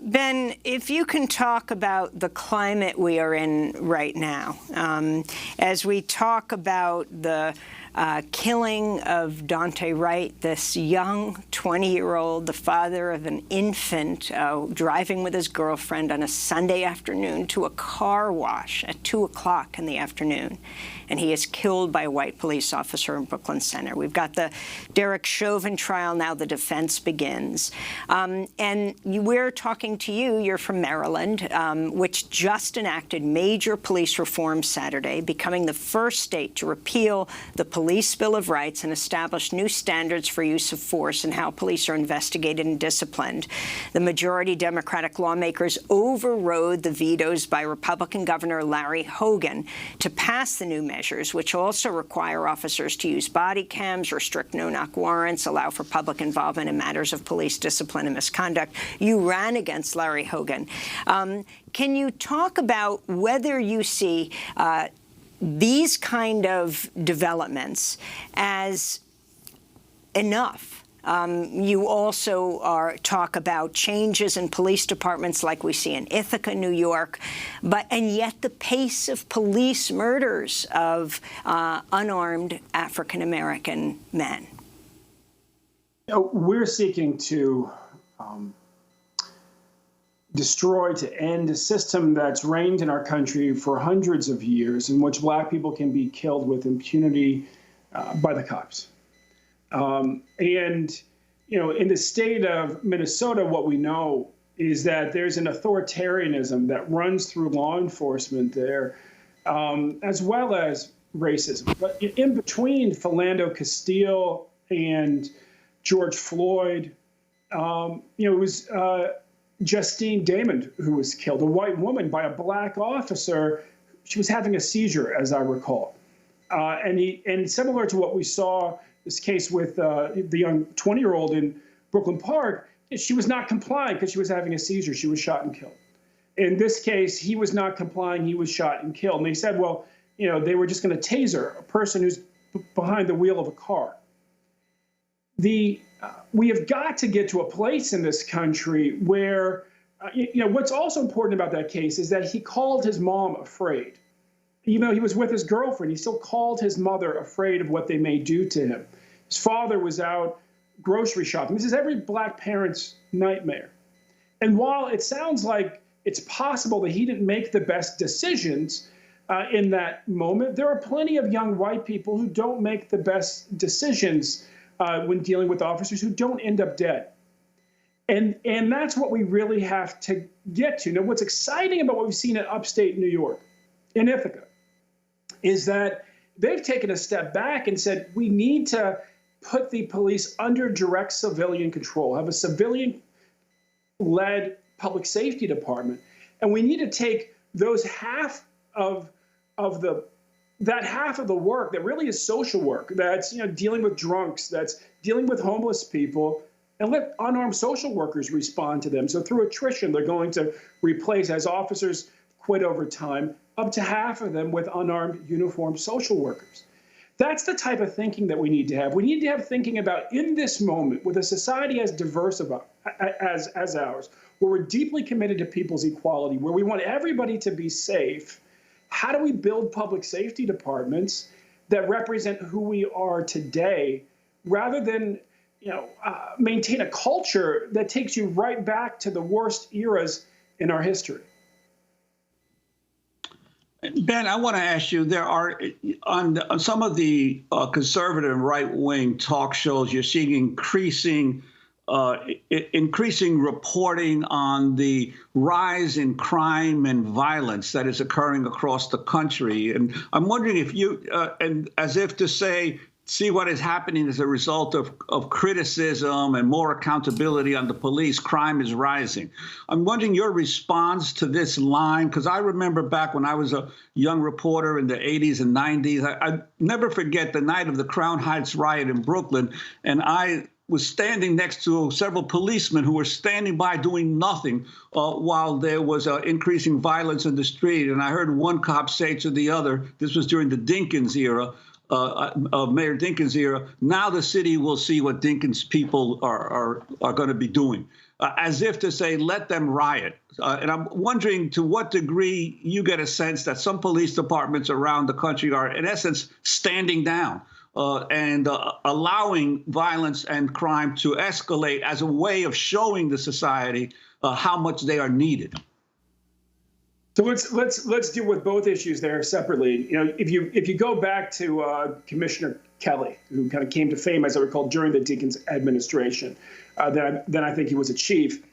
Ben, if you can talk about the climate we are in right now, as we talk about the killing of Daunte Wright, this young 20-year-old, the father of an infant, driving with his girlfriend on a Sunday afternoon to a car wash at 2 o'clock in the afternoon, and he is killed by a white police officer in Brooklyn Center. We've got the Derek Chauvin trial now. The defense begins. And we're talking to you. You're from Maryland, which just enacted major police reform Saturday, becoming the first state to repeal the Police Bill of Rights and establish new standards for use of force and how police are investigated and disciplined. The majority Democratic lawmakers overrode the vetoes by Republican Governor Larry Hogan to pass the new measures, which also require officers to use body cams, restrict no-knock warrants, allow for public involvement in matters of police discipline and misconduct. You ran against Larry Hogan. Can you talk about whether you see these kind of developments as enough? You also talk about changes in police departments like we see in Ithaca, New York, and yet the pace of police murders of unarmed African-American men. We're seeking to destroy, to end a system that's reigned in our country for hundreds of years, in which black people can be killed with impunity by the cops. And, in the state of Minnesota, what we know is that there's an authoritarianism that runs through law enforcement there, as well as racism. But in between Philando Castile and George Floyd, it was Justine Damon who was killed, a white woman, by a black officer. She was having a seizure, as I recall. And similar to what we saw, this case with the young 20-year-old in Brooklyn Park, she was not complying because she was having a seizure. She was shot and killed. In this case, he was not complying. He was shot and killed. And they said, well, they were just going to taser a person who's behind the wheel of a car. We have got to get to a place in this country where, what's also important about that case is that he called his mom afraid. Even though he was with his girlfriend, he still called his mother afraid of what they may do to him. His father was out grocery shopping. This is every black parent's nightmare. And while it sounds like it's possible that he didn't make the best decisions in that moment. There are plenty of young white people who don't make the best decisions when dealing with officers who don't end up dead. And that's what we really have to get to. Now, what's exciting about what we've seen in upstate New York, in Ithaca, is that they've taken a step back and said, we need to put the police under direct civilian control, have a civilian-led public safety department. And we need to take those half of the work that really is social work, that's dealing with drunks, that's dealing with homeless people, and let unarmed social workers respond to them. So through attrition, they're going to replace, as officers quit over time, up to half of them with unarmed uniformed social workers. That's the type of thinking that we need to have. We need to have thinking about, in this moment, with a society as diverse as ours, where we're deeply committed to people's equality, where we want everybody to be safe, how do we build public safety departments that represent who we are today, rather than maintain a culture that takes you right back to the worst eras in our history? Ben, I want to ask you, there are, on some of the conservative right-wing talk shows, you're seeing increasing reporting on the rise in crime and violence that is occurring across the country. And I'm wondering if you, and as if to say, see what is happening as a result of criticism and more accountability on the police, crime is rising. I'm wondering your response to this line, because I remember back when I was a young reporter in the 80s and 90s, I never forget the night of the Crown Heights riot in Brooklyn, and I was standing next to several policemen who were standing by doing nothing while there was increasing violence in the street. And I heard one cop say to the other, this was during the Dinkins era, of Mayor Dinkins' era, now the city will see what Dinkins' people are going to be doing, as if to say, let them riot. And I'm wondering to what degree you get a sense that some police departments around the country are, in essence, standing down and allowing violence and crime to escalate as a way of showing the society how much they are needed. So let's deal with both issues there separately. If you go back to Commissioner Kelly, who kind of came to fame, as I recall, during the Dinkins administration, then I think he was a chief.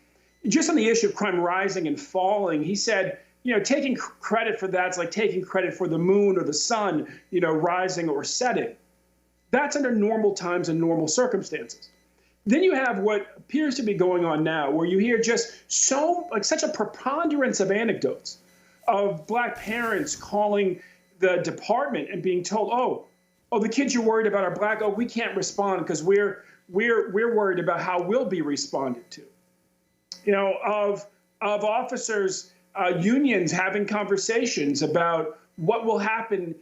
Just on the issue of crime rising and falling, he said, taking credit for that's like taking credit for the moon or the sun, rising or setting. That's under normal times and normal circumstances. Then you have what appears to be going on now, where you hear just such a preponderance of anecdotes of Black parents calling the department and being told, oh, the kids you're worried about are Black. Oh, we can't respond because we're worried about how we'll be responded to. Of officers, unions having conversations about what will happen,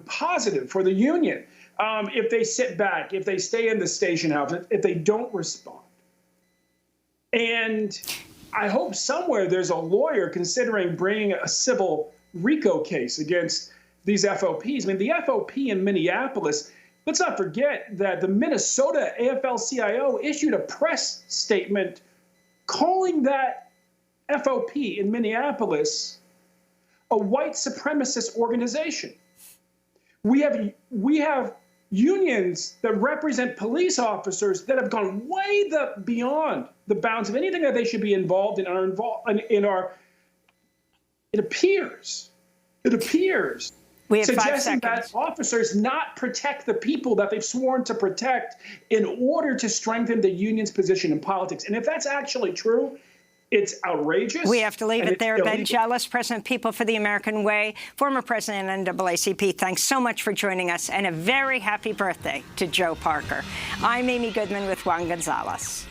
positive for the union if they sit back, if they stay in the station house, if they don't respond. And I hope somewhere there's a lawyer considering bringing a civil RICO case against these FOPs. I mean, the FOP in Minneapolis, let's not forget that the Minnesota AFL-CIO issued a press statement calling that FOP in Minneapolis a white supremacist organization. We have unions that represent police officers that have gone way beyond the bounds of anything that they should be involved in. It appears we have suggesting that officers not protect the people that they've sworn to protect in order to strengthen the union's position in politics. And if that's actually true, it's outrageous. We have to leave it there. Ben Jealous, President People for the American Way, former president of NAACP, thanks so much for joining us, and a very happy birthday to Joe Parker. I'm Amy Goodman with Juan González.